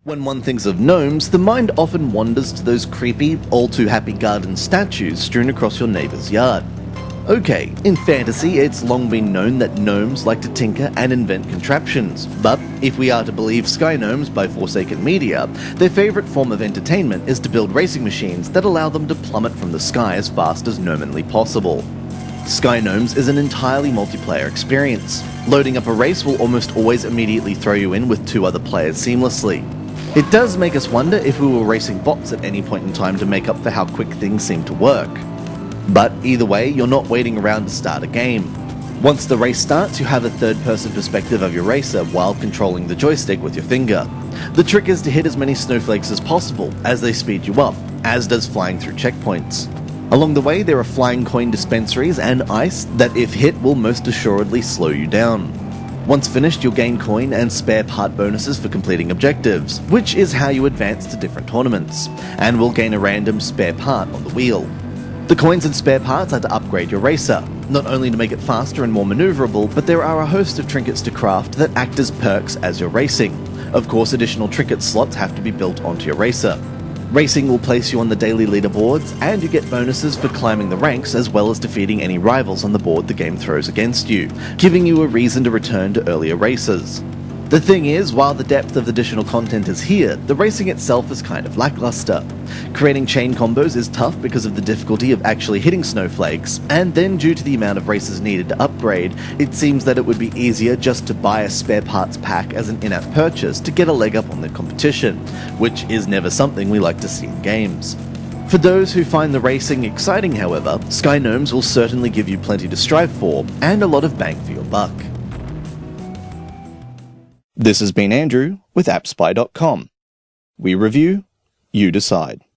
When one thinks of gnomes, the mind often wanders to those creepy, all-too-happy garden statues strewn across your neighbour's yard. Okay, in fantasy, it's long been known that gnomes like to tinker and invent contraptions, but if we are to believe Sky Gnomes by Forsaken Media, their favourite form of entertainment is to build racing machines that allow them to plummet from the sky as fast as nominally possible. Sky Gnomes is an entirely multiplayer experience. Loading up a race will almost always immediately throw you in with 2 other players seamlessly. It does make us wonder if we were racing bots at any point in time to make up for how quick things seem to work. But either way, you're not waiting around to start a game. Once the race starts, you have a third-person perspective of your racer while controlling the joystick with your finger. The trick is to hit as many snowflakes as possible as they speed you up, as does flying through checkpoints. Along the way, there are flying coin dispensaries and ice that, if hit, will most assuredly slow you down. Once finished, you'll gain coin and spare part bonuses for completing objectives, which is how you advance to different tournaments, and will gain a random spare part on the wheel. The coins and spare parts are to upgrade your racer, not only to make it faster and more maneuverable, but there are a host of trinkets to craft that act as perks as you're racing. Of course, additional trinket slots have to be built onto your racer. Racing will place you on the daily leaderboards, and you get bonuses for climbing the ranks as well as defeating any rivals on the board the game throws against you, giving you a reason to return to earlier races. The thing is, while the depth of additional content is here, the racing itself is kind of lackluster. Creating chain combos is tough because of the difficulty of actually hitting snowflakes, and then due to the amount of races needed to upgrade, it seems that it would be easier just to buy a spare parts pack as an in-app purchase to get a leg up on the competition, which is never something we like to see in games. For those who find the racing exciting, however, Sky Gnomes will certainly give you plenty to strive for, and a lot of bang for your buck. This has been Andrew with AppSpy.com. We review, you decide.